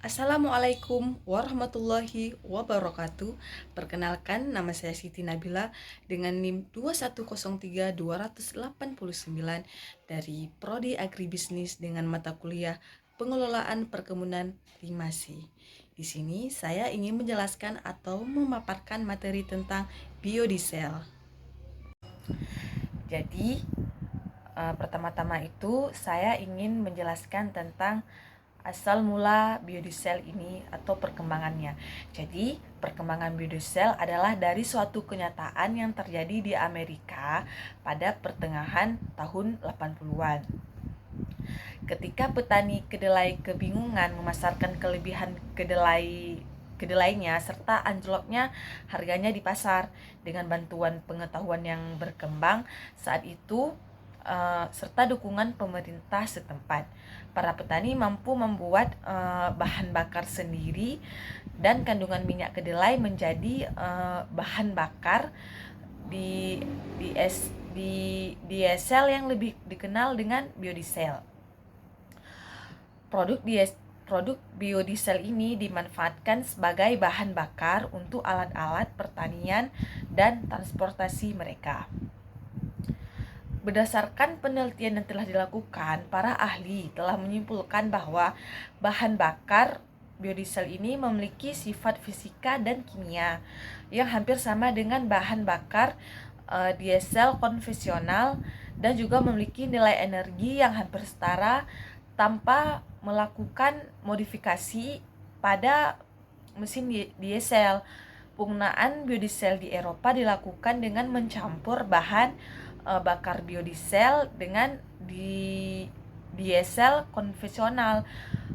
Assalamualaikum warahmatullahi wabarakatuh. Perkenalkan, nama saya Siti Nabila dengan NIM 2103289 dari Prodi Agribisnis dengan mata kuliah Pengelolaan Perkebunan Limasi. Di sini saya ingin menjelaskan atau memaparkan materi tentang biodiesel. Jadi, pertama-tama itu saya ingin menjelaskan tentang asal mula biodiesel ini atau perkembangannya. Jadi, perkembangan biodiesel adalah dari suatu kenyataan yang terjadi di Amerika pada pertengahan tahun 80-an. Ketika petani kedelai kebingungan memasarkan kelebihan kedelainya serta anjloknya harganya di pasar dengan bantuan pengetahuan yang berkembang saat itu serta dukungan pemerintah setempat. Para petani mampu membuat bahan bakar sendiri dan kandungan minyak kedelai menjadi bahan bakar di diesel yang lebih dikenal dengan biodiesel. Produk biodiesel ini dimanfaatkan sebagai bahan bakar untuk alat-alat pertanian dan transportasi mereka. Berdasarkan penelitian yang telah dilakukan, para ahli telah menyimpulkan bahwa bahan bakar biodiesel ini memiliki sifat fisika dan kimia yang hampir sama dengan bahan bakar diesel konvensional dan juga memiliki nilai energi yang hampir setara tanpa melakukan modifikasi pada mesin diesel. Penggunaan biodiesel di Eropa dilakukan dengan mencampur bahan bakar biodiesel dengan diesel konvensional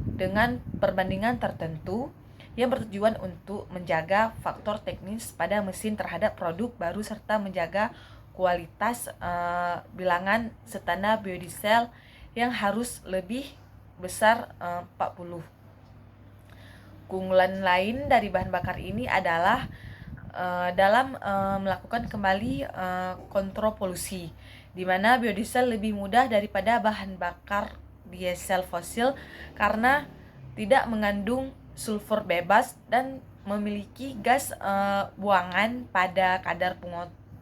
dengan perbandingan tertentu yang bertujuan untuk menjaga faktor teknis pada mesin terhadap produk baru serta menjaga kualitas bilangan standar biodiesel yang harus lebih besar 40. Keunggulan lain dari bahan bakar ini adalah dalam melakukan kembali kontrol polusi, di mana biodiesel lebih mudah daripada bahan bakar diesel fosil karena tidak mengandung sulfur bebas dan memiliki gas buangan pada kadar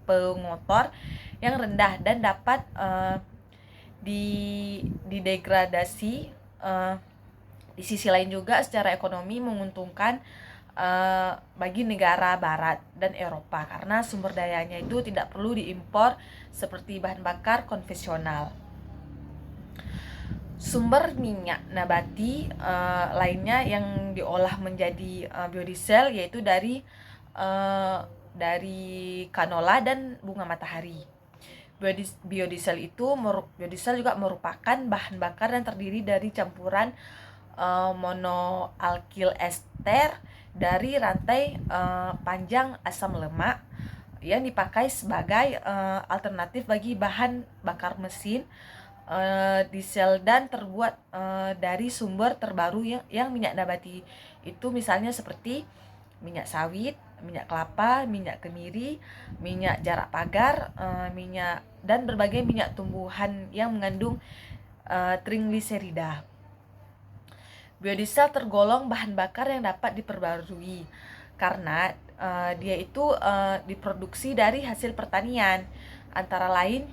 pengotor yang rendah dan dapat didegradasi. Di sisi lain juga secara ekonomi menguntungkan bagi negara barat dan Eropa karena sumber dayanya itu tidak perlu diimpor seperti bahan bakar konvensional. Sumber minyak nabati lainnya yang diolah menjadi biodiesel yaitu dari kanola dan bunga matahari. Biodiesel juga merupakan bahan bakar yang terdiri dari campuran monoalkil ester dari rantai panjang asam lemak yang dipakai sebagai alternatif bagi bahan bakar mesin diesel dan terbuat dari sumber terbaru yang minyak nabati itu misalnya seperti minyak sawit, minyak kelapa, minyak kemiri, minyak jarak pagar, minyak dan berbagai minyak tumbuhan yang mengandung trigliserida. Biodiesel tergolong bahan bakar yang dapat diperbarui karena dia itu diproduksi dari hasil pertanian, antara lain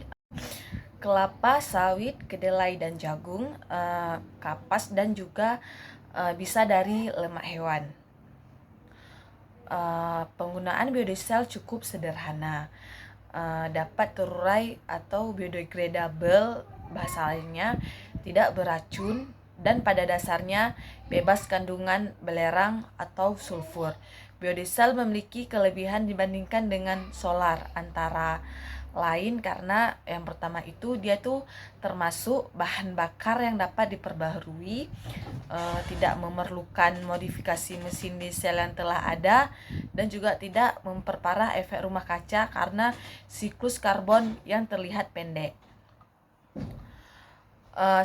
kelapa, sawit, kedelai dan jagung, kapas dan juga bisa dari lemak hewan. Penggunaan biodiesel cukup sederhana, dapat terurai atau biodegradable, bahasa lainnya tidak beracun dan pada dasarnya bebas kandungan belerang atau sulfur. Biodiesel memiliki kelebihan dibandingkan dengan solar antara lain karena yang pertama itu dia tuh termasuk bahan bakar yang dapat diperbaharui, tidak memerlukan modifikasi mesin diesel yang telah ada dan juga tidak memperparah efek rumah kaca karena siklus karbon yang terlihat pendek.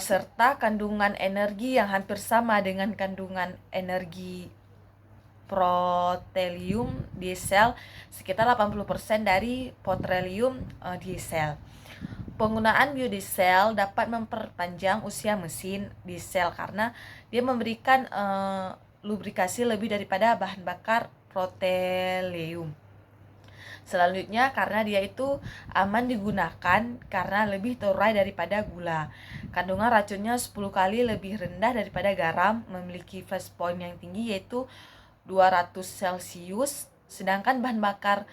Serta kandungan energi yang hampir sama dengan kandungan energi petroleum diesel sekitar 80% dari petroleum diesel. Penggunaan biodiesel dapat memperpanjang usia mesin diesel karena dia memberikan lubrikasi lebih daripada bahan bakar proteoleum. Selanjutnya karena dia itu aman digunakan karena lebih terurai daripada gula. Kandungan racunnya 10 kali lebih rendah daripada garam, memiliki flash point yang tinggi yaitu 200 Celcius, sedangkan bahan bakar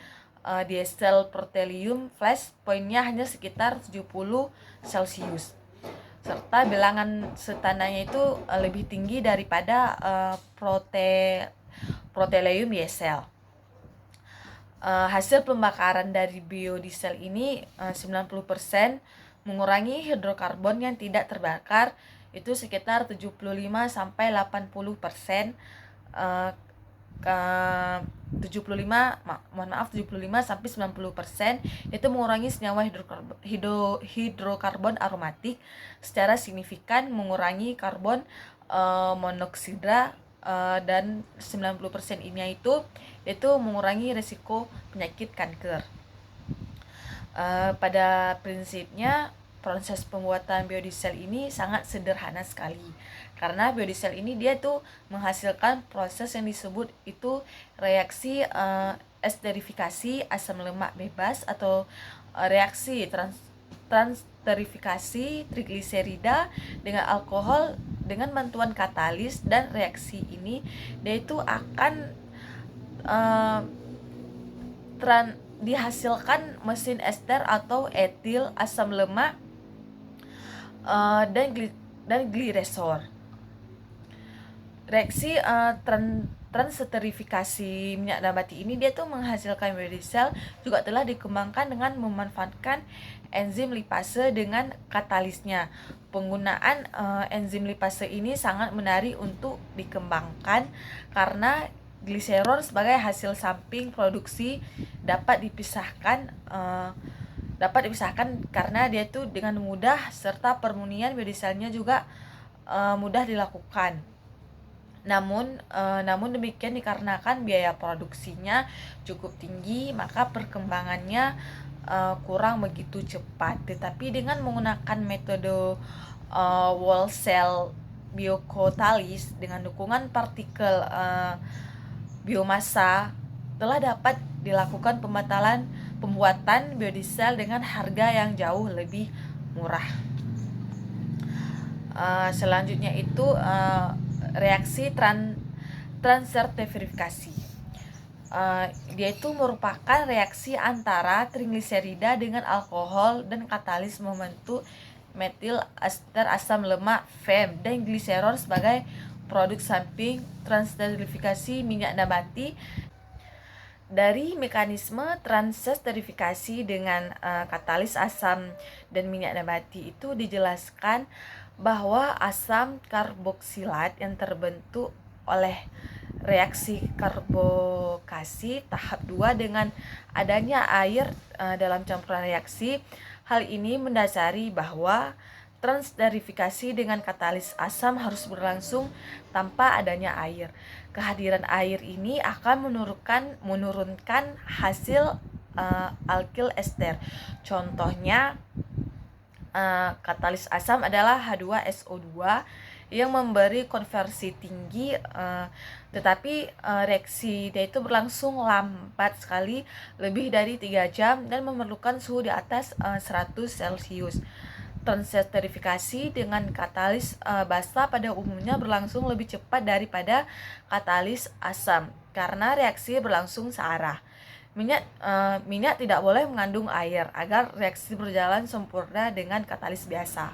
diesel proteoleum flash pointnya hanya sekitar 70 Celcius. Serta bilangan setananya itu lebih tinggi daripada proteoleum diesel. Hasil pembakaran dari biodiesel ini 90% mengurangi hidrokarbon yang tidak terbakar itu sekitar 75 sampai 80%, 75 sampai 90% itu mengurangi senyawa hidrokarbon aromatik secara signifikan, mengurangi karbon monoksida, dan 90% ini itu mengurangi risiko penyakit kanker. Pada prinsipnya proses pembuatan biodiesel ini sangat sederhana sekali, karena biodiesel ini dia tuh menghasilkan proses yang disebut itu reaksi esterifikasi asam lemak bebas atau reaksi transterifikasi trigliserida dengan alkohol dengan bantuan katalis, dan reaksi ini dia itu akan dihasilkan mesin ester atau etil asam lemak dan gliserol. Reaksi transesterifikasi minyak nabati ini dia tuh menghasilkan biodiesel juga telah dikembangkan dengan memanfaatkan enzim lipase dengan katalisnya. Penggunaan enzim lipase ini sangat menarik untuk dikembangkan karena gliserol sebagai hasil samping produksi dapat dipisahkan karena dia itu dengan mudah, serta permunian biodieselnya juga mudah dilakukan. Namun demikian dikarenakan biaya produksinya cukup tinggi, maka perkembangannya kurang begitu cepat. Tetapi dengan menggunakan metode whole cell biokatalis dengan dukungan partikel biomasa telah dapat dilakukan pembuatan biodiesel dengan harga yang jauh lebih murah. Selanjutnya itu reaksi transesterifikasi. Dia itu merupakan reaksi antara trigliserida dengan alkohol dan katalis membentuk metil ester asam lemak FEM dan gliserol sebagai produk samping transesterifikasi minyak nabati. Dari mekanisme transesterifikasi dengan katalis asam dan minyak nabati itu dijelaskan bahwa asam karboksilat yang terbentuk oleh reaksi karbokasi tahap 2 dengan adanya air dalam campuran reaksi. Hal ini mendasari bahwa transesterifikasi dengan katalis asam harus berlangsung tanpa adanya air. Kehadiran air ini akan menurunkan hasil alkil ester. Contohnya katalis asam adalah H2SO2 yang memberi konversi tinggi, tetapi reaksi dia itu berlangsung lambat sekali, lebih dari 3 jam dan memerlukan suhu di atas 100 Celcius. Transesterifikasi dengan katalis basa pada umumnya berlangsung lebih cepat daripada katalis asam karena reaksi berlangsung searah. Minyak tidak boleh mengandung air agar reaksi berjalan sempurna dengan katalis biasa.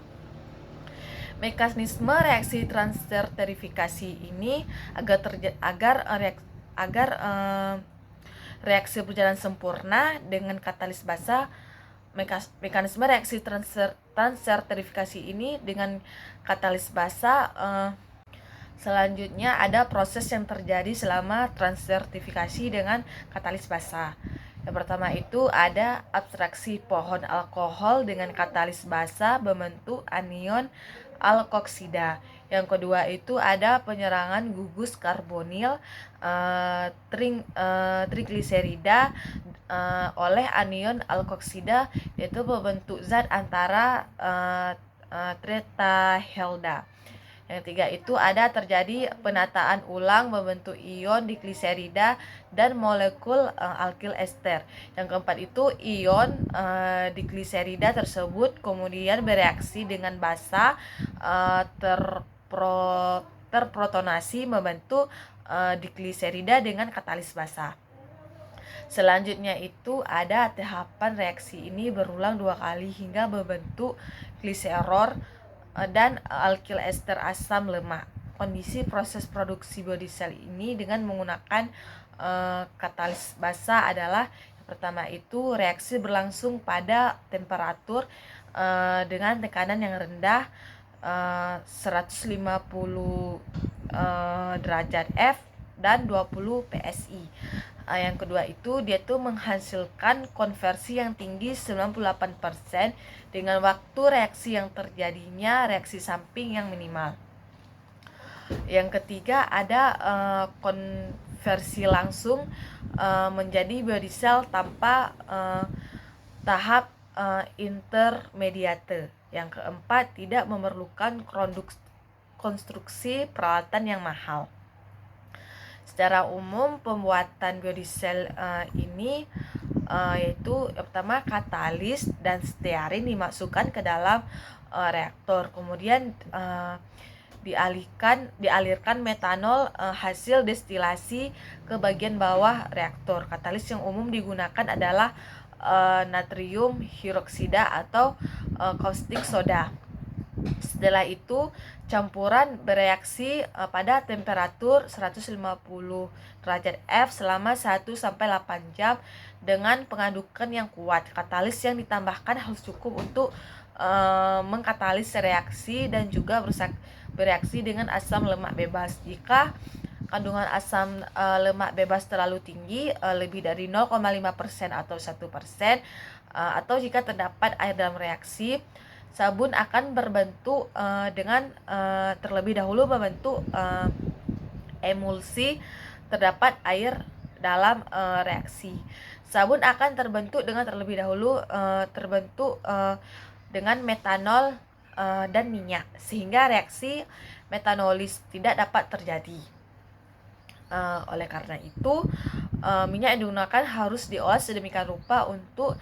Mekanisme reaksi transesterifikasi ini agar reaksi berjalan sempurna dengan katalis basa. Mekanisme reaksi transesterifikasi ini dengan katalis basa. Selanjutnya ada proses yang terjadi selama transesterifikasi dengan katalis basa. Yang pertama itu ada abstraksi pohon alkohol dengan katalis basa membentuk anion alkoksida. Yang kedua itu ada penyerangan gugus karbonil trigliserida oleh anion alkoksida, yaitu membentuk zat antara tetrahelda. Yang ketiga itu ada terjadi penataan ulang membentuk ion di gliserida dan molekul alkil ester. Yang keempat itu ion di gliserida tersebut kemudian bereaksi dengan basa terprotonasi membentuk digliserida dengan katalis basa. Selanjutnya itu ada tahapan reaksi ini berulang 2 kali hingga membentuk gliserol dan alkil ester asam lemak. Kondisi proses produksi biodiesel ini dengan menggunakan katalis basa adalah yang pertama itu reaksi berlangsung pada temperatur dengan tekanan yang rendah 150 derajat F dan 20 PSI. Yang kedua itu dia tuh menghasilkan konversi yang tinggi 98% dengan waktu reaksi yang terjadinya reaksi samping yang minimal. Yang ketiga ada konversi langsung menjadi biodiesel tanpa tahap intermediate. Yang keempat tidak memerlukan konstruksi peralatan yang mahal. Secara umum pembuatan biodiesel ini yaitu yang pertama katalis dan stearin dimasukkan ke dalam reaktor, kemudian dialirkan metanol hasil destilasi ke bagian bawah reaktor. Katalis yang umum digunakan adalah natrium hidroksida atau caustic soda. Setelah itu campuran bereaksi pada temperatur 150 derajat F selama 1-8 jam dengan pengadukan yang kuat. Katalis yang ditambahkan harus cukup untuk mengkatalis reaksi dan juga bereaksi dengan asam lemak bebas. Jika kandungan asam lemak bebas terlalu tinggi, lebih dari 0,5% atau 1%, atau jika terdapat air dalam reaksi, sabun akan berbentuk dengan terlebih dahulu membentuk emulsi terdapat air dalam reaksi. Sabun akan terbentuk dengan terlebih dahulu dengan metanol dan minyak sehingga reaksi metanolis tidak dapat terjadi. Oleh karena itu minyak yang digunakan harus diolah sedemikian rupa untuk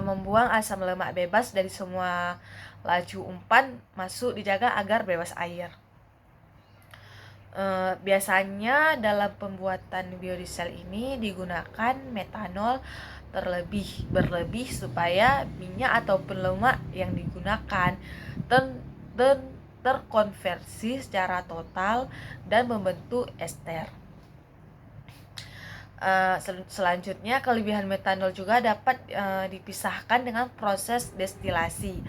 membuang asam lemak bebas dari semua laju umpan masuk, dijaga agar bebas air. Biasanya dalam pembuatan biodiesel ini digunakan metanol berlebih supaya minyak ataupun lemak yang digunakan terkonversi secara total dan membentuk ester. Selanjutnya kelebihan metanol juga dapat dipisahkan dengan proses destilasi.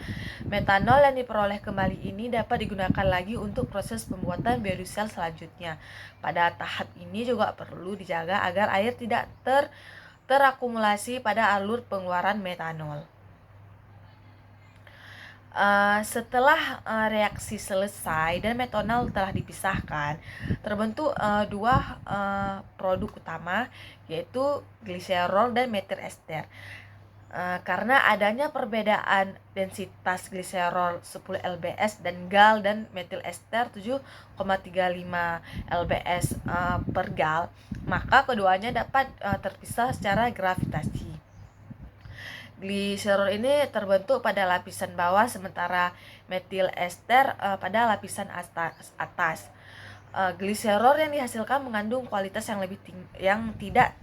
Metanol yang diperoleh kembali ini dapat digunakan lagi untuk proses pembuatan biodiesel selanjutnya. Pada tahap ini juga perlu dijaga agar air tidak terakumulasi pada alur pengeluaran metanol. Setelah reaksi selesai dan metanol telah dipisahkan, terbentuk dua produk utama, yaitu gliserol dan metil ester. Karena adanya perbedaan densitas gliserol 10 lbs dan gal dan metil ester 7,35 lbs per gal, maka keduanya dapat terpisah secara gravitasi. Gliserol ini terbentuk pada lapisan bawah sementara metil ester pada lapisan atas. Gliserol yang dihasilkan mengandung kualitas yang lebih yang tidak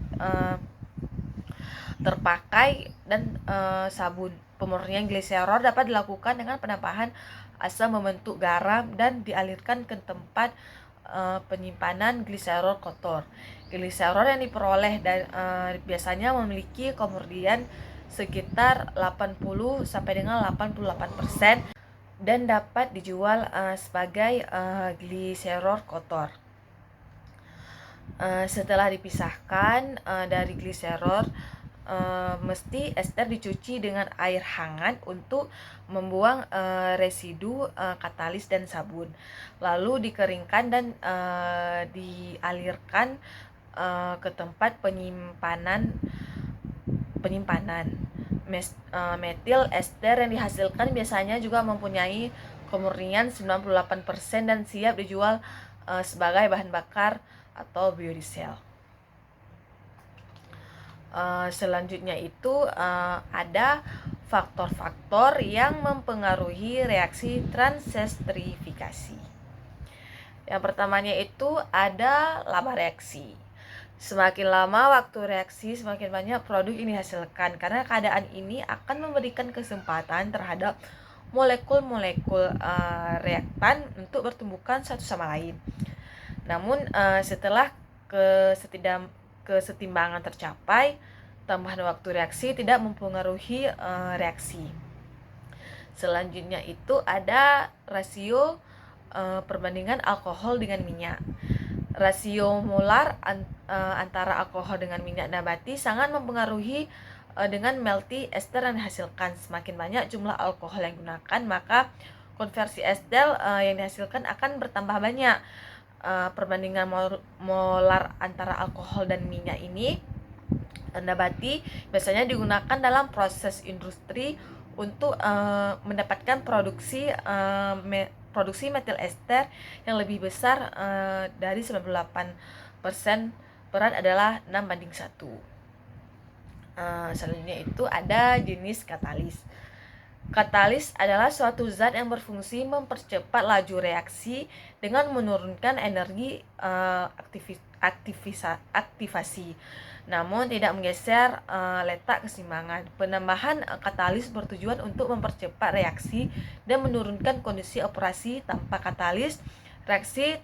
terpakai dan sabun. Pemurnian gliserol dapat dilakukan dengan penambahan asam membentuk garam dan dialirkan ke tempat penyimpanan gliserol kotor. Gliserol yang diperoleh dan biasanya memiliki kemurnian sekitar 80 sampai dengan 88% dan dapat dijual sebagai gliserol kotor. Setelah dipisahkan dari gliserol, mesti ester dicuci dengan air hangat untuk membuang residu katalis dan sabun. Lalu dikeringkan dan dialirkan ke tempat penyimpanan. Metil ester yang dihasilkan biasanya juga mempunyai kemurnian 98% dan siap dijual sebagai bahan bakar atau biodiesel. Selanjutnya itu ada faktor-faktor yang mempengaruhi reaksi transestrifikasi. Yang pertamanya itu ada lama reaksi. Semakin lama waktu reaksi, semakin banyak produk ini dihasilkan, karena keadaan ini akan memberikan kesempatan terhadap molekul-molekul reaktan untuk bertumbukan satu sama lain. Namun setelah kesetimbangan tercapai, tambahan waktu reaksi tidak mempengaruhi reaksi. Selanjutnya itu ada rasio perbandingan alkohol dengan minyak. Rasio molar antara alkohol dengan minyak nabati sangat mempengaruhi dengan melty ester yang dihasilkan. Semakin banyak jumlah alkohol yang digunakan, maka konversi ester yang dihasilkan akan bertambah banyak. Perbandingan molar antara alkohol dan minyak ini nabati biasanya digunakan dalam proses industri untuk mendapatkan produksi metil ester yang lebih besar dari 98%, berat adalah 6:1. Selanjutnya itu ada jenis katalis. Katalis adalah suatu zat yang berfungsi mempercepat laju reaksi dengan menurunkan energi aktivasi, namun tidak menggeser letak keseimbangan. Penambahan katalis bertujuan untuk mempercepat reaksi dan menurunkan kondisi operasi. Tanpa katalis, reaksi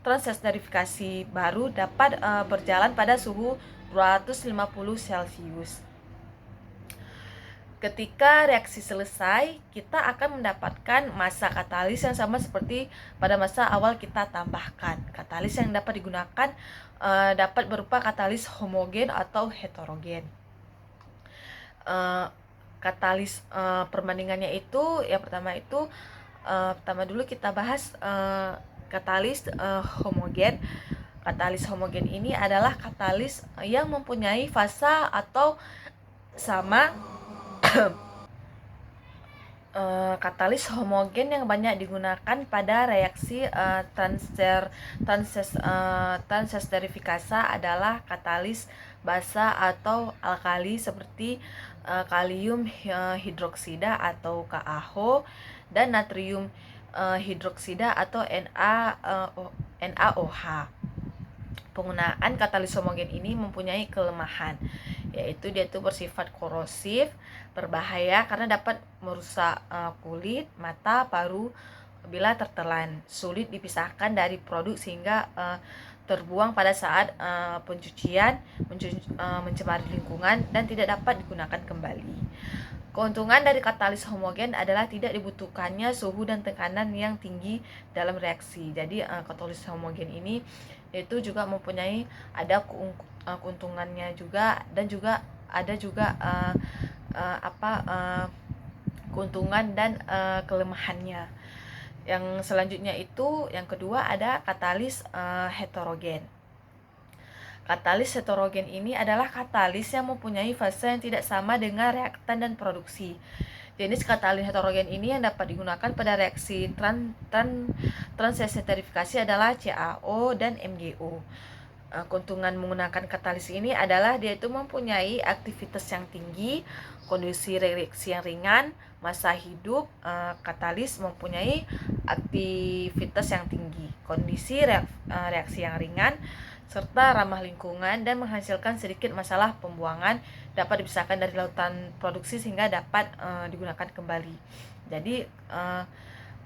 transesterifikasi baru dapat berjalan pada suhu 250 Celcius. Ketika reaksi selesai, kita akan mendapatkan massa katalis yang sama seperti pada masa awal kita tambahkan. Katalis yang dapat digunakan dapat berupa katalis homogen atau heterogen. Katalis perbandingannya itu, yang pertama itu pertama dulu kita bahas katalis homogen. Katalis homogen ini adalah katalis yang mempunyai fasa atau sama katalis homogen yang banyak digunakan pada reaksi transesterifikasi adalah katalis basa atau alkali seperti kalium hidroksida atau KaO dan natrium hidroksida atau NaOH. Penggunaan katalis homogen ini mempunyai kelemahan, yaitu dia itu bersifat korosif, berbahaya karena dapat merusak kulit, mata, paru bila tertelan, sulit dipisahkan dari produk sehingga terbuang pada saat pencucian, mencemari lingkungan dan tidak dapat digunakan kembali. Keuntungan dari katalis homogen adalah tidak dibutuhkannya suhu dan tekanan yang tinggi dalam reaksi. Jadi katalis homogen ini itu juga mempunyai ada keuntungannya juga, dan juga ada juga keuntungan dan kelemahannya. Yang selanjutnya itu yang kedua ada katalis heterogen. Katalis heterogen ini adalah katalis yang mempunyai fase yang tidak sama dengan reaktan dan produksi. Jenis katalis heterogen ini yang dapat digunakan pada reaksi transesterifikasi adalah CaO dan MgO. Keuntungan menggunakan katalis ini adalah dia itu mempunyai aktivitas yang tinggi, kondisi reaksi yang ringan, masa hidup katalis mempunyai aktivitas yang tinggi, kondisi reaksi yang ringan, serta ramah lingkungan dan menghasilkan sedikit masalah pembuangan, dapat dipisahkan dari lautan produksi sehingga dapat digunakan kembali. Jadi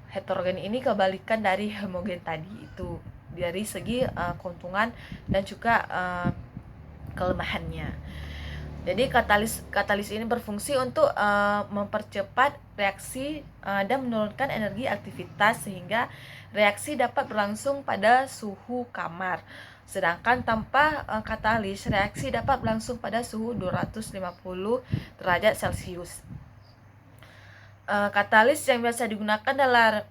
heterogen ini kebalikan dari homogen tadi itu dari segi keuntungan dan juga kelemahannya. Jadi katalis ini berfungsi untuk mempercepat reaksi dan menurunkan energi aktivitas sehingga reaksi dapat berlangsung pada suhu kamar. Sedangkan tanpa katalis, reaksi dapat berlangsung pada suhu 250 derajat Celcius. Katalis yang biasa digunakan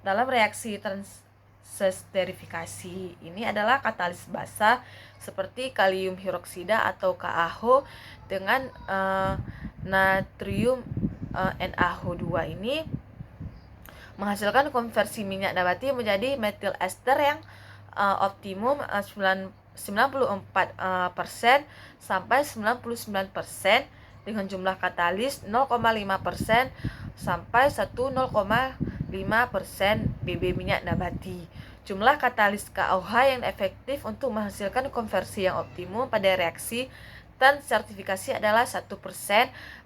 dalam reaksi transesterifikasi ini adalah katalis basa seperti kalium hidroksida atau KaO dengan natrium NaOH2 ini. menghasilkan konversi minyak nabati menjadi metil ester yang optimum 94% sampai 99% dengan jumlah katalis 0,5% sampai 0,5% BB minyak nabati. Jumlah katalis KOH yang efektif untuk menghasilkan konversi yang optimum pada reaksi transertifikasi adalah 1%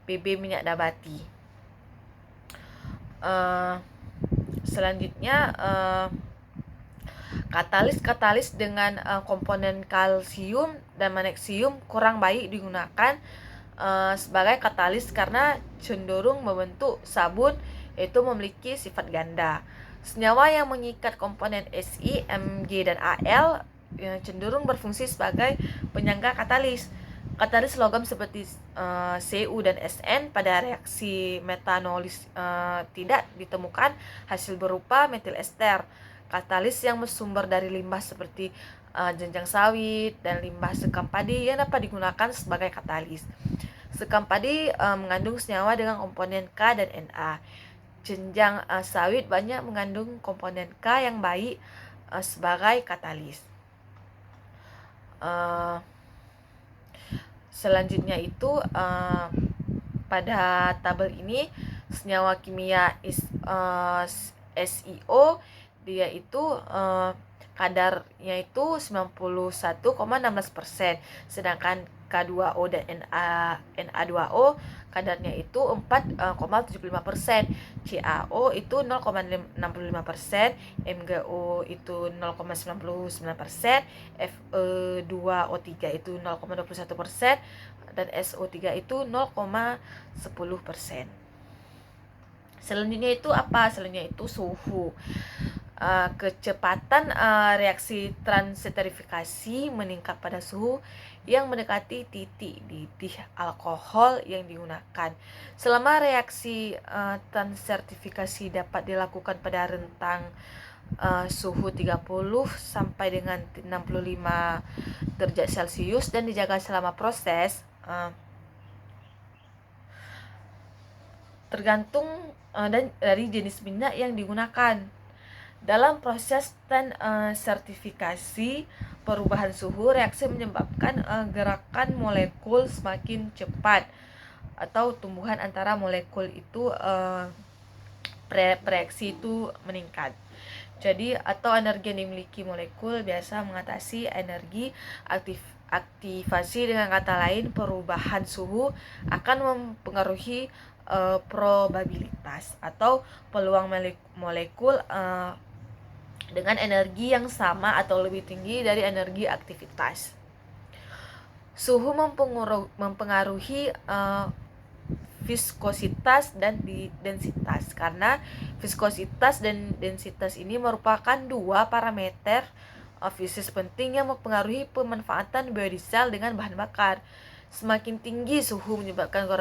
BB minyak nabati. Selanjutnya katalis dengan komponen kalsium dan magnesium kurang baik digunakan sebagai katalis karena cenderung membentuk sabun, yaitu memiliki sifat ganda. Senyawa yang mengikat komponen Si, Mg, dan Al yang cenderung berfungsi sebagai penyangga katalis. Katalis logam seperti Cu dan Sn pada reaksi metanolis tidak ditemukan hasil berupa metil ester. Katalis yang bersumber dari limbah seperti jenjang sawit dan limbah sekam padi yang dapat digunakan sebagai katalis. Sekam padi mengandung senyawa dengan komponen K dan Na. Jenjang sawit banyak mengandung komponen K yang baik sebagai katalis. Selanjutnya itu pada tabel ini senyawa kimia SiO dia itu kadarnya itu 91,16%, sedangkan K2O dan Na2O kadarnya itu 4,75%, CaO itu 0,65%, MgO itu 0,99%, Fe2O3 itu 0,21%, dan SO3 itu 0,10%. Selanjutnya itu apa? Selanjutnya itu suhu. Kecepatan reaksi transentrifikasi meningkat pada suhu yang mendekati titik didih alkohol yang digunakan. Selama reaksi transentrifikasi dapat dilakukan pada rentang suhu 30 sampai dengan 65 derajat Celcius dan dijaga selama proses, tergantung dari jenis minyak yang digunakan. Dalam proses sertifikasi perubahan suhu, reaksi menyebabkan gerakan molekul semakin cepat atau tumbuhan antara molekul itu reaksi itu meningkat. Jadi atau energi yang dimiliki molekul biasa mengatasi energi aktivasi. Dengan kata lain, perubahan suhu akan mempengaruhi probabilitas atau peluang molekul dengan energi yang sama atau lebih tinggi dari energi aktivitas. Suhu mempengaruhi viskositas dan densitas, karena viskositas dan densitas ini merupakan dua parameter fisik penting yang mempengaruhi pemanfaatan biodiesel dengan bahan bakar. Semakin tinggi suhu menyebabkan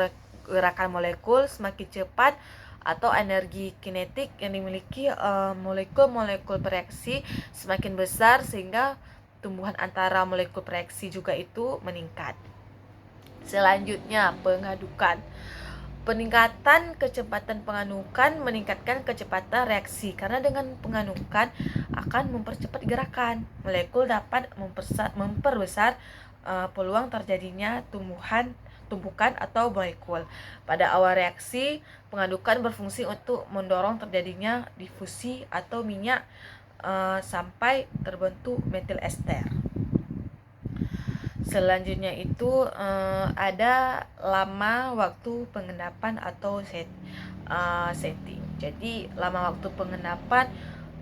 gerakan molekul semakin cepat atau energi kinetik yang dimiliki molekul-molekul bereaksi semakin besar, sehingga tumbuhan antara molekul bereaksi juga itu meningkat. Selanjutnya, pengadukan. Peningkatan kecepatan pengadukan meningkatkan kecepatan reaksi, karena dengan pengadukan akan mempercepat gerakan. Molekul dapat memperbesar peluang terjadinya tumbukan atau molekul. Pada awal reaksi, pengadukan berfungsi untuk mendorong terjadinya difusi atau minyak sampai terbentuk metil ester. Selanjutnya itu ada lama waktu pengendapan atau setting. Jadi lama waktu pengendapan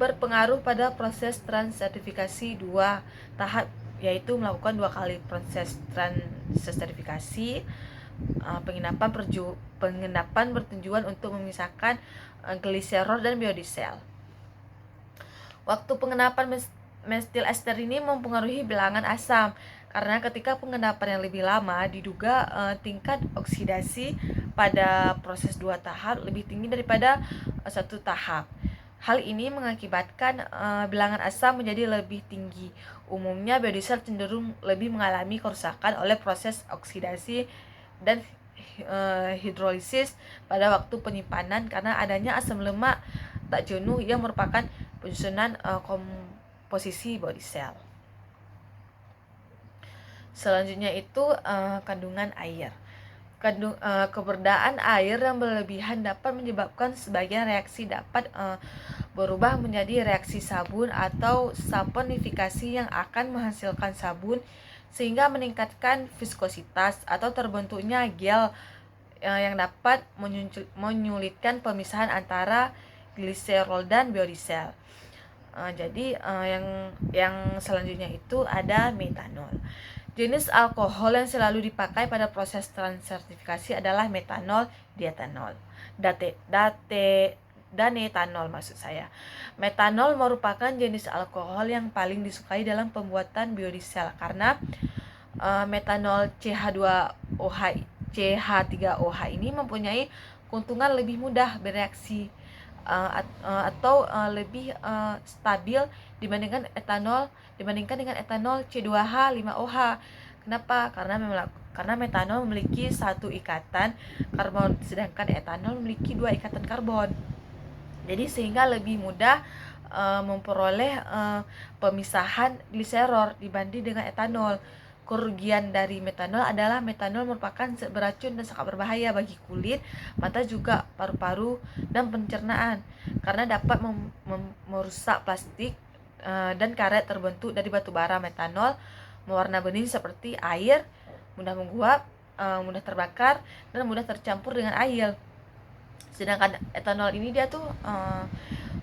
berpengaruh pada proses transertifikasi dua tahap, yaitu melakukan 2 kali proses transertifikasi. Pengendapan bertujuan untuk memisahkan gliserol dan biodiesel. Waktu pengendapan metil ester ini mempengaruhi bilangan asam, karena ketika pengendapan yang lebih lama diduga tingkat oksidasi pada proses 2 tahap lebih tinggi daripada 1 tahap. Hal ini mengakibatkan bilangan asam menjadi lebih tinggi. Umumnya biodiesel cenderung lebih mengalami kerusakan oleh proses oksidasi dan hidrolisis pada waktu penyimpanan, karena adanya asam lemak tak jenuh yang merupakan penyusunan komposisi body cell. Selanjutnya itu kandungan air. Keberadaan air yang berlebihan dapat menyebabkan sebagian reaksi dapat berubah menjadi reaksi sabun atau saponifikasi yang akan menghasilkan sabun sehingga meningkatkan viskositas atau terbentuknya gel yang dapat menyulitkan pemisahan antara gliserol dan biodiesel. Jadi yang selanjutnya itu ada metanol. Jenis alkohol yang selalu dipakai pada proses transertifikasi adalah metanol, dietanol, dan etanol maksud saya. Metanol merupakan jenis alkohol yang paling disukai dalam pembuatan biodiesel karena metanol CH3OH ini mempunyai keuntungan lebih mudah bereaksi atau lebih stabil dibandingkan dengan etanol C2H5OH. Kenapa? Karena metanol memiliki satu ikatan karbon, sedangkan etanol memiliki 2 ikatan karbon. Jadi sehingga lebih mudah memperoleh pemisahan gliserol dibanding dengan etanol. Kerugian dari metanol adalah metanol merupakan zat beracun dan sangat berbahaya bagi kulit, mata juga paru-paru dan pencernaan karena dapat merusak plastik dan karet terbentuk dari batu bara. Metanol mewarna bening seperti air, mudah menguap, mudah terbakar dan mudah tercampur dengan air. Sedangkan etanol ini dia tuh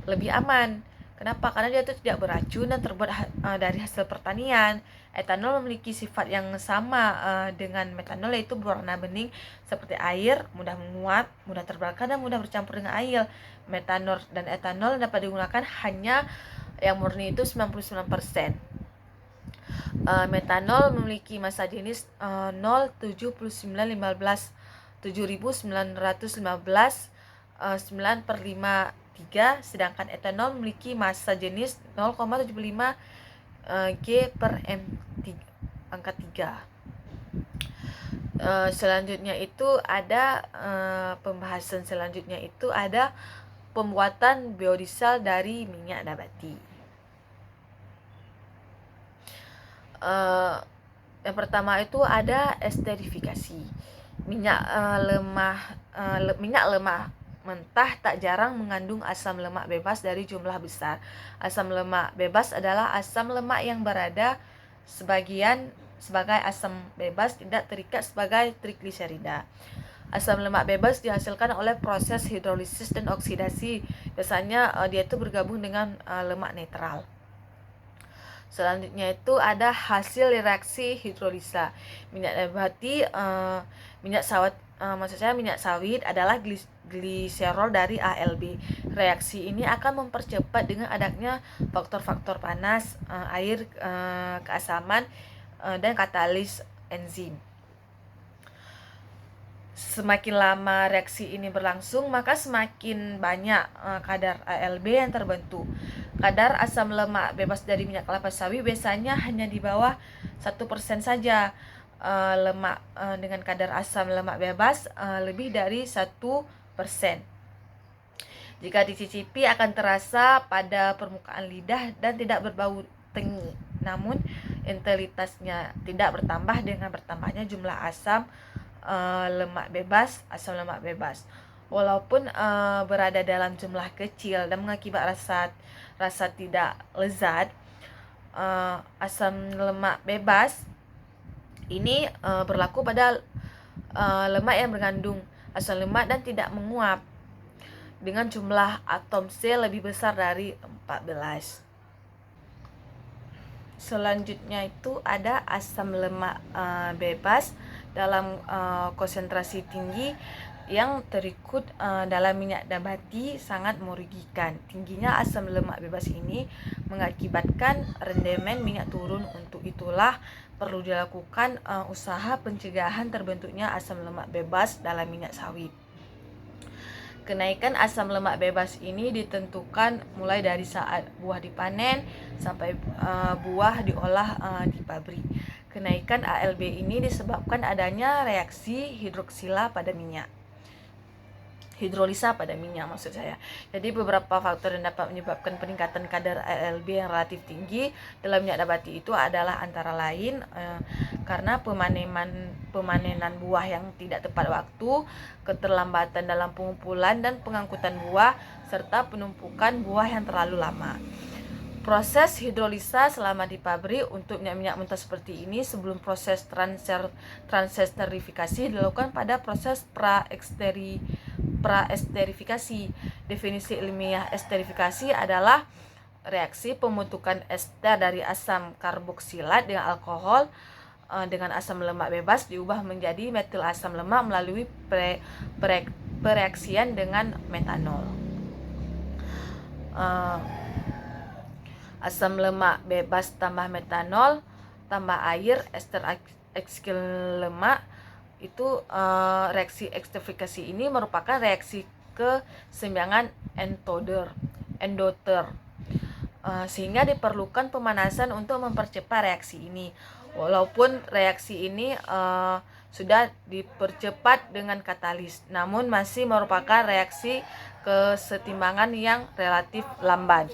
lebih aman. Kenapa? Karena dia tuh tidak beracun dan terbuat dari hasil pertanian. Etanol memiliki sifat yang sama dengan metanol, yaitu berwarna bening seperti air, mudah menguap, mudah terbakar dan mudah bercampur dengan air. Metanol dan etanol dapat digunakan hanya yang murni itu 99%. Metanol memiliki massa jenis 0,7915 9/5 sedangkan etanol memiliki massa jenis 0,75 G/m3. Selanjutnya itu ada pembahasan selanjutnya itu ada pembuatan biodiesel dari minyak nabati. Yang pertama itu ada esterifikasi. Minyak lemak mentah tak jarang mengandung asam lemak bebas dari jumlah besar. Asam lemak bebas adalah asam lemak yang berada sebagai asam bebas tidak terikat sebagai trigliserida. Asam lemak bebas dihasilkan oleh proses hidrolisis dan oksidasi. Biasanya dia itu bergabung dengan lemak netral. Selanjutnya itu ada hasil reaksi hidrolisa. Minyak nabati, minyak sawit adalah gliserol dari ALB. Reaksi ini akan mempercepat dengan adanya faktor-faktor panas, air, keasaman, dan katalis enzim. Semakin lama reaksi ini berlangsung, maka semakin banyak kadar ALB yang terbentuk. Kadar asam lemak bebas dari minyak kelapa sawit biasanya hanya di bawah 1% saja. Lemak dengan kadar asam lemak bebas lebih dari 1%. Jika dicicipi akan terasa pada permukaan lidah dan tidak berbau tengi. Namun intensitasinya tidak bertambah dengan bertambahnya jumlah asam lemak bebas. Walaupun berada dalam jumlah kecil dan mengakibat rasa tidak lezat, asam lemak bebas ini berlaku pada lemak yang mengandung asam lemak dan tidak menguap dengan jumlah atom C lebih besar dari 14. Selanjutnya itu ada asam lemak bebas dalam konsentrasi tinggi yang terikut dalam minyak nabati sangat merugikan. Tingginya asam lemak bebas ini mengakibatkan rendemen minyak turun. Untuk itulah perlu dilakukan usaha pencegahan terbentuknya asam lemak bebas dalam minyak sawit. Kenaikan asam lemak bebas ini ditentukan mulai dari saat buah dipanen sampai buah diolah di pabrik. Kenaikan ALB ini disebabkan adanya reaksi hidroksila pada minyak. hidrolisa pada minyak maksud saya. Jadi beberapa faktor yang dapat menyebabkan peningkatan kadar ALB yang relatif tinggi dalam minyak nabati itu adalah antara lain karena pemanenan buah yang tidak tepat waktu, keterlambatan dalam pengumpulan dan pengangkutan buah, serta penumpukan buah yang terlalu lama. Proses hidrolisa selama di pabrik untuk minyak-minyak mentah seperti ini sebelum proses transesterifikasi dilakukan pada proses praesterifikasi. Definisi ilmiah esterifikasi adalah reaksi pembentukan ester dari asam karboksilat dengan alkohol dengan asam lemak bebas diubah menjadi metil asam lemak melalui pereaksian dengan metanol. Asam lemak bebas tambah metanol tambah air ester ekskil lemak itu reaksi esterifikasi ini merupakan reaksi keseimbangan endoter sehingga diperlukan pemanasan untuk mempercepat reaksi ini. Walaupun reaksi ini sudah dipercepat dengan katalis, namun masih merupakan reaksi kesetimbangan yang relatif lambat.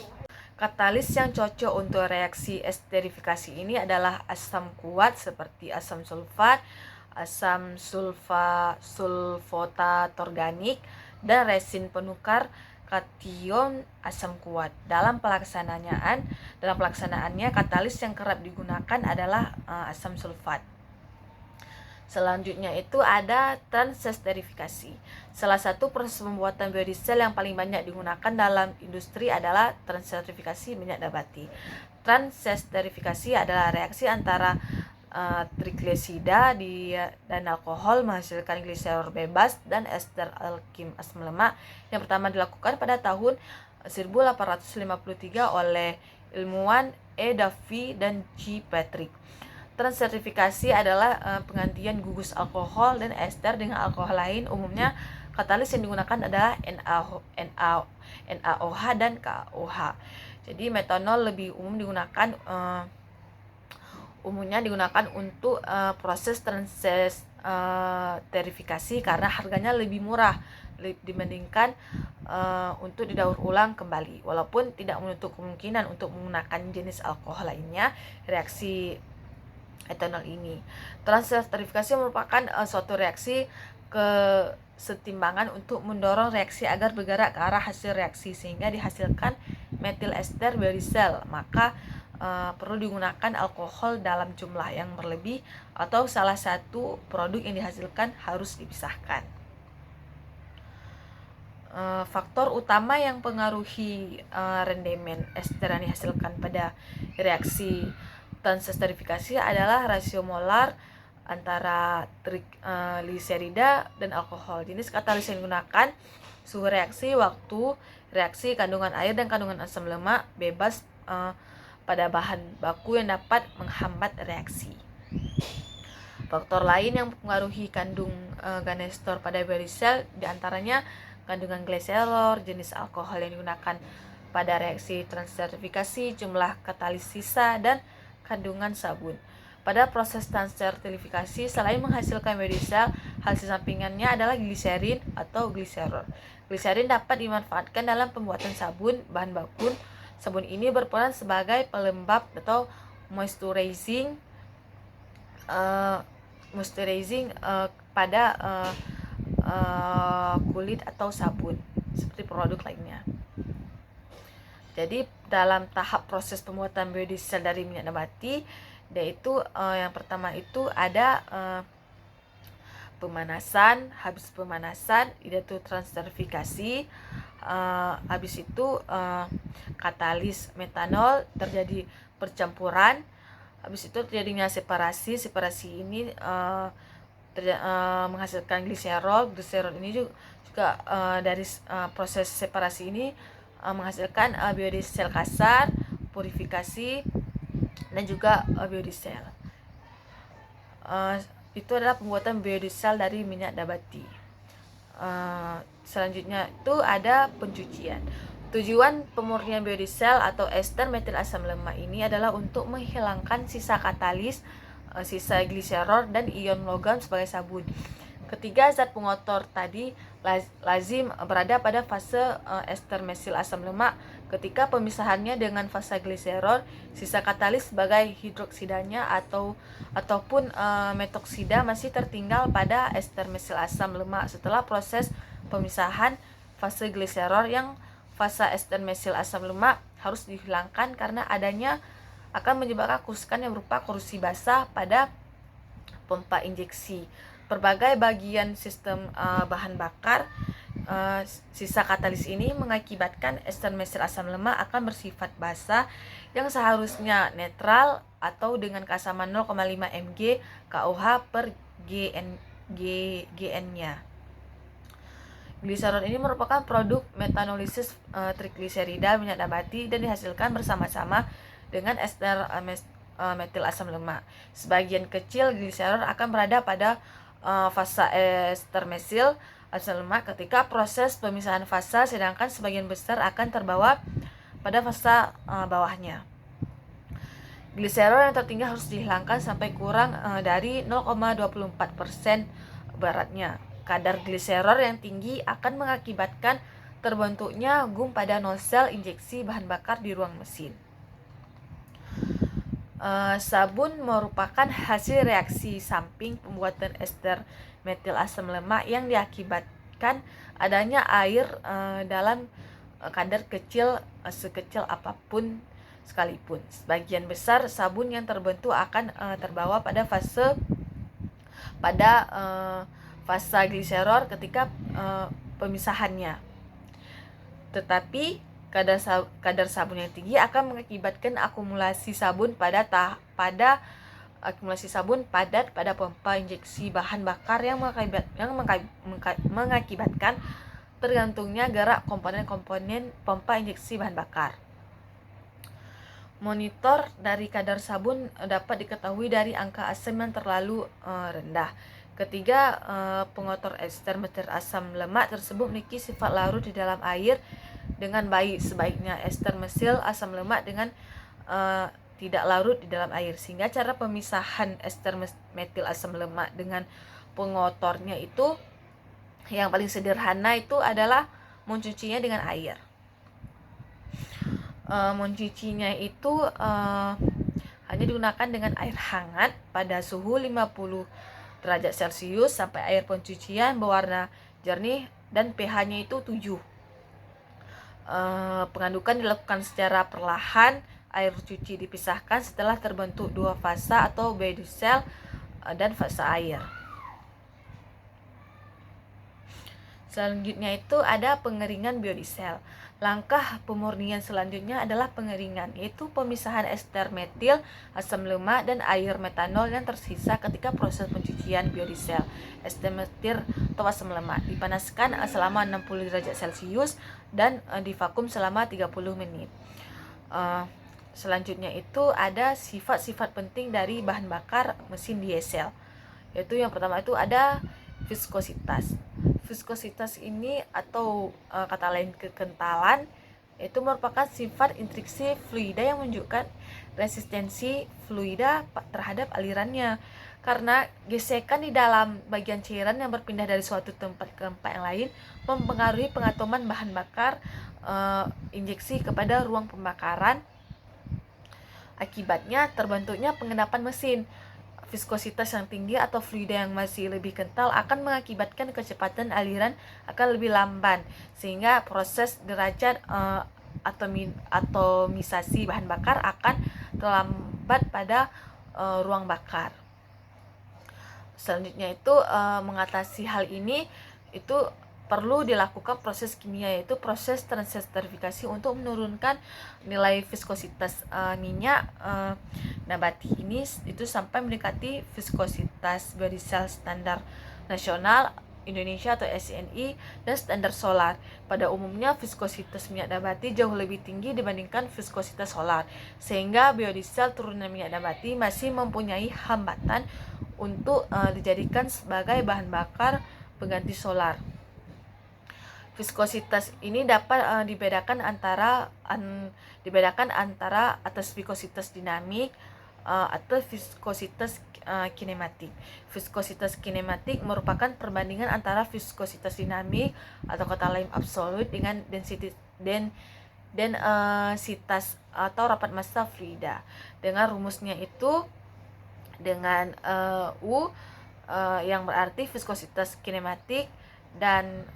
Katalis yang cocok untuk reaksi esterifikasi ini adalah asam kuat seperti asam sulfat, asam sulfotat organik, dan resin penukar kation asam kuat. Dalam pelaksanaannya katalis yang kerap digunakan adalah asam sulfat. Selanjutnya itu ada transesterifikasi. Salah satu proses pembuatan biodiesel yang paling banyak digunakan dalam industri adalah transesterifikasi minyak nabati. Transesterifikasi adalah reaksi antara triglesida dan alkohol menghasilkan gliserol bebas dan ester alkim asam lemak yang pertama dilakukan pada tahun 1853 oleh ilmuwan E. Duffy dan G. Patrick. Transesterifikasi adalah penggantian gugus alkohol dan ester dengan alkohol lain. Umumnya katalis yang digunakan adalah NaOH dan KOH. Jadi metanol lebih umumnya digunakan untuk proses transesterifikasi karena harganya lebih murah dibandingkan untuk didaur ulang kembali. Walaupun tidak menutup kemungkinan untuk menggunakan jenis alkohol lainnya reaksi etanol ini. Transesterifikasi merupakan suatu reaksi kesetimbangan untuk mendorong reaksi agar bergerak ke arah hasil reaksi sehingga dihasilkan metil ester biodiesel. Maka perlu digunakan alkohol dalam jumlah yang berlebih atau salah satu produk yang dihasilkan harus dipisahkan. Faktor utama yang pengaruhi rendemen ester yang dihasilkan pada reaksi transesterifikasi adalah rasio molar antara trigliserida dan alkohol. Jenis katalis yang digunakan, suhu reaksi, waktu reaksi, kandungan air dan kandungan asam lemak bebas pada bahan baku yang dapat menghambat reaksi. Faktor lain yang mempengaruhi kandung ganestor pada biodiesel diantaranya kandungan gliserol, jenis alkohol yang digunakan pada reaksi transesterifikasi, jumlah katalis sisa, dan kandungan sabun. Pada proses transesterifikasi, selain menghasilkan biodiesel, hasil sampingannya adalah gliserin atau gliserol. Gliserin dapat dimanfaatkan dalam pembuatan sabun. Bahan baku sabun ini berperan sebagai pelembab atau moisturizing pada kulit atau sabun seperti produk lainnya. Jadi dalam tahap proses pembuatan biodiesel dari minyak nabati, yaitu yang pertama itu ada pemanasan. Habis pemanasan yaitu transesterifikasi. Habis itu katalis metanol, terjadi percampuran. Habis itu terjadinya separasi. Separasi ini menghasilkan gliserol. Gliserol ini juga dari proses separasi ini menghasilkan biodiesel kasar, purifikasi, dan juga biodiesel. Itu adalah pembuatan biodiesel dari minyak nabati. Selanjutnya itu ada pencucian. Tujuan pemurnian biodiesel atau ester metil asam lemak ini adalah untuk menghilangkan sisa katalis, sisa gliserol dan ion logam sebagai sabun. Ketiga zat pengotor tadi lazim berada pada fase ester mesil asam lemak. Ketika pemisahannya dengan fase gliserol, sisa katalis sebagai hidroksidanya ataupun metoksida masih tertinggal pada ester mesil asam lemak. Setelah proses pemisahan fase gliserol, yang fase ester mesil asam lemak harus dihilangkan karena adanya akan menyebabkan kerusakan yang berupa korosi basah pada pompa injeksi. Berbagai bagian sistem bahan bakar sisa katalis ini mengakibatkan ester mesil asam lemak akan bersifat basah yang seharusnya netral atau dengan keasaman 0,5 mg KOH per GN-nya. Gliserol ini merupakan produk metanolisis trigliserida minyak nabati dan dihasilkan bersama-sama dengan ester metil asam lemak. Sebagian kecil gliserol akan berada pada fase ester mesil asam lemak ketika proses pemisahan fase, sedangkan sebagian besar akan terbawa pada fase bawahnya. Gliserol yang tertinggal harus dihilangkan sampai kurang dari 0,24% beratnya. Kadar gliserol yang tinggi akan mengakibatkan terbentuknya gum pada nozzle injeksi bahan bakar di ruang mesin. Sabun merupakan hasil reaksi samping pembuatan ester metil asam lemak yang diakibatkan adanya air dalam kadar kecil sekecil apapun sekalipun. Sebagian besar sabun yang terbentuk akan terbawa pada fase gliserol ketika pemisahannya. Tetapi kadar sabun yang tinggi akan mengakibatkan akumulasi sabun padat pada pompa injeksi bahan bakar yang mengakibatkan tergantungnya gerak komponen-komponen pompa injeksi bahan bakar. Monitor dari kadar sabun dapat diketahui dari angka asam yang terlalu rendah. Ketiga, pengotor ester metil asam lemak tersebut memiliki sifat larut di dalam air dengan baik. Sebaiknya ester mesil asam lemak dengan tidak larut di dalam air, sehingga cara pemisahan ester metil asam lemak dengan pengotornya itu yang paling sederhana itu adalah mencucinya dengan air. Mencucinya itu hanya digunakan dengan air hangat pada suhu 50 derajat Celcius sampai air pencucian berwarna jernih dan pH-nya itu 7. Pengadukan dilakukan secara perlahan. Air cuci dipisahkan setelah terbentuk dua fase atau biodiesel dan fase air. Selanjutnya itu ada pengeringan biodiesel. Langkah pemurnian selanjutnya adalah pengeringan, yaitu pemisahan ester metil asam lemak dan air metanol yang tersisa ketika proses pencucian biodiesel. Ester metil atau asam lemak dipanaskan selama 60 derajat Celcius dan divakum selama 30 menit. Selanjutnya itu ada sifat-sifat penting dari bahan bakar mesin diesel, yaitu yang pertama itu ada viskositas. Viskositas ini atau kata lain kekentalan itu merupakan sifat intriksi fluida yang menunjukkan resistensi fluida terhadap alirannya, karena gesekan di dalam bagian cairan yang berpindah dari suatu tempat ke tempat yang lain mempengaruhi pengatoman bahan bakar injeksi kepada ruang pembakaran. Akibatnya terbentuknya pengendapan mesin. Viskositas yang tinggi atau fluida yang masih lebih kental akan mengakibatkan kecepatan aliran akan lebih lamban, sehingga proses derajat atomisasi bahan bakar akan terlambat pada ruang bakar. Selanjutnya itu mengatasi hal ini itu perlu dilakukan proses kimia, yaitu proses transesterifikasi untuk menurunkan nilai viskositas minyak nabati ini itu sampai mendekati viskositas biodiesel standar nasional Indonesia atau SNI dan standar solar. Pada umumnya viskositas minyak nabati jauh lebih tinggi dibandingkan viskositas solar, sehingga biodiesel turunan minyak nabati masih mempunyai hambatan untuk dijadikan sebagai bahan bakar pengganti solar. Viskositas ini dapat dibedakan antara atas viskositas dinamik atau viskositas kinematik. Viskositas kinematik merupakan perbandingan antara viskositas dinamik atau kata lain absolut dengan densitas atau rapat massa fluida. Dengan rumusnya itu dengan U yang berarti viskositas kinematik dan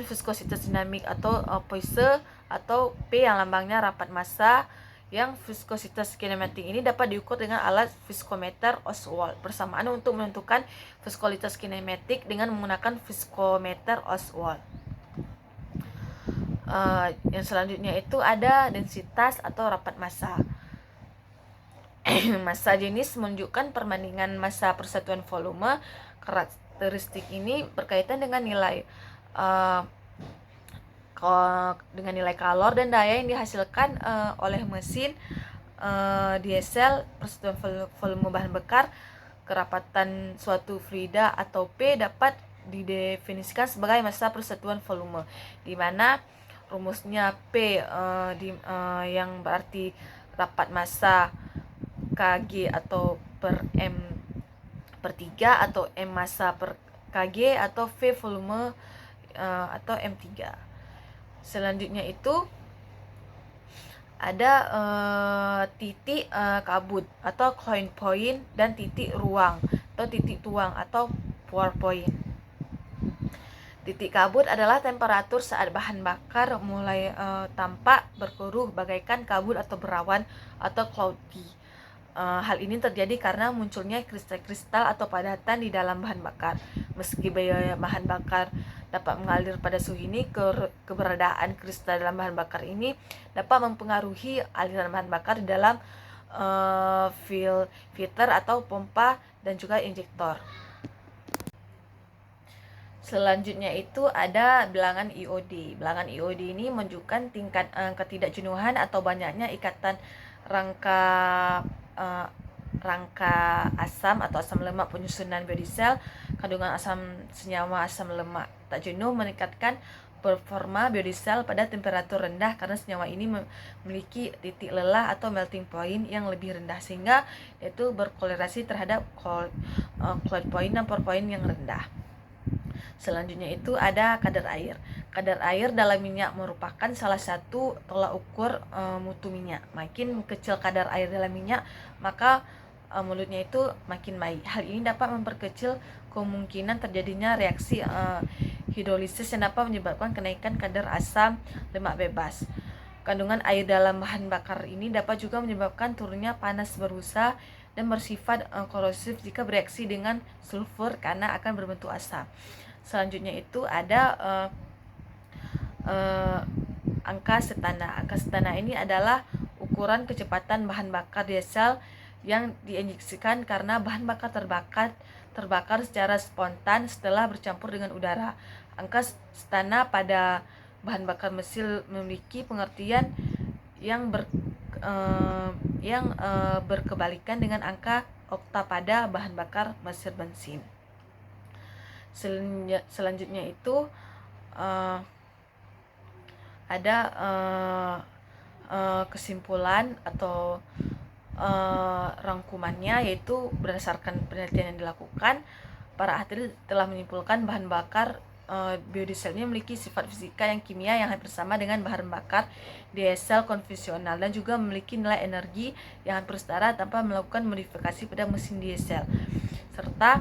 viskositas dinamik atau Poisson atau P yang lambangnya rapat massa. Yang viskositas kinematik ini dapat diukur dengan alat viskometer Ostwald. Persamaan untuk menentukan viskositas kinematik dengan menggunakan viskometer Ostwald. Yang selanjutnya itu ada densitas atau rapat massa. Massa jenis menunjukkan perbandingan massa persatuan volume. Karakteristik ini berkaitan dengan nilai kalor dan daya yang dihasilkan oleh mesin diesel persatuan volume bahan bakar. Kerapatan suatu fluida atau P dapat didefinisikan sebagai massa persatuan volume, di mana rumusnya P yang berarti rapat massa Kg atau per M per 3 atau M massa per Kg atau V volume atau M3. Selanjutnya itu ada titik kabut atau coin point dan titik ruang atau titik tuang atau pour point. Titik kabut adalah temperatur saat bahan bakar mulai tampak berkeruh bagaikan kabut atau berawan atau cloudy. Hal ini terjadi karena munculnya kristal-kristal atau padatan di dalam bahan bakar. Meski bahan bakar dapat mengalir pada suhu ini, keberadaan kristal dalam bahan bakar ini dapat mempengaruhi aliran bahan bakar di dalam filter atau pompa dan juga injektor. Selanjutnya itu ada bilangan IOD. Bilangan IOD ini menunjukkan tingkat ketidakjenuhan atau banyaknya ikatan rangka asam atau asam lemak penyusunan biodiesel. Kandungan asam senyawa asam lemak tak jenuh meningkatkan performa biodiesel pada temperatur rendah karena senyawa ini memiliki titik lelah atau melting point yang lebih rendah, sehingga itu berkorelasi terhadap cold point dan pour point yang rendah. Selanjutnya itu ada kadar air. Kadar air dalam minyak merupakan salah satu tolak ukur mutu minyak. Makin kecil kadar air dalam minyak, maka mulutnya itu makin baik. Hal ini dapat memperkecil kemungkinan terjadinya reaksi hidrolisis yang dapat menyebabkan kenaikan kadar asam lemak bebas. Kandungan air dalam bahan bakar ini dapat juga menyebabkan turunnya panas berusaha dan bersifat korosif jika bereaksi dengan sulfur karena akan berbentuk asam. Selanjutnya itu ada angka setana. Angka setana ini adalah ukuran kecepatan bahan bakar diesel yang diinjeksikan karena bahan bakar terbakar secara spontan setelah bercampur dengan udara. Angka setana pada bahan bakar mesin memiliki pengertian yang berkebalikan dengan angka okta pada bahan bakar mesin bensin. Selanjutnya itu ada kesimpulan atau rangkumannya, yaitu berdasarkan penelitian yang dilakukan, para ahli telah menyimpulkan bahan bakar biodiesel ini memiliki sifat fisika yang kimia yang hampir sama dengan bahan bakar diesel konvensional dan juga memiliki nilai energi yang hampir setara tanpa melakukan modifikasi pada mesin diesel. Serta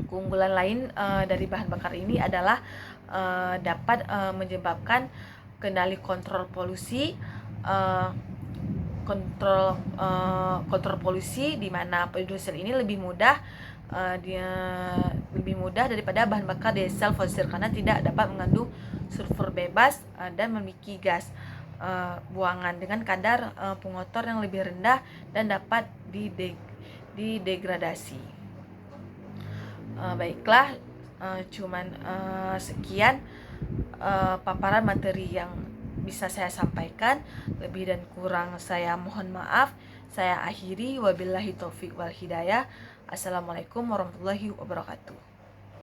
keunggulan lain dari bahan bakar ini adalah dapat menyebabkan kendali kontrol polusi, kontrol polusi, di mana biodiesel ini lebih mudah daripada bahan bakar diesel fosil karena tidak dapat mengandung sulfur bebas dan memiliki gas buangan dengan kadar pengotor yang lebih rendah dan dapat didegradasi. Baiklah, cuman sekian paparan materi yang bisa saya sampaikan. Lebih dan kurang saya mohon maaf. Saya akhiri, wabillahi taufik wal hidayah. Assalamualaikum warahmatullahi wabarakatuh.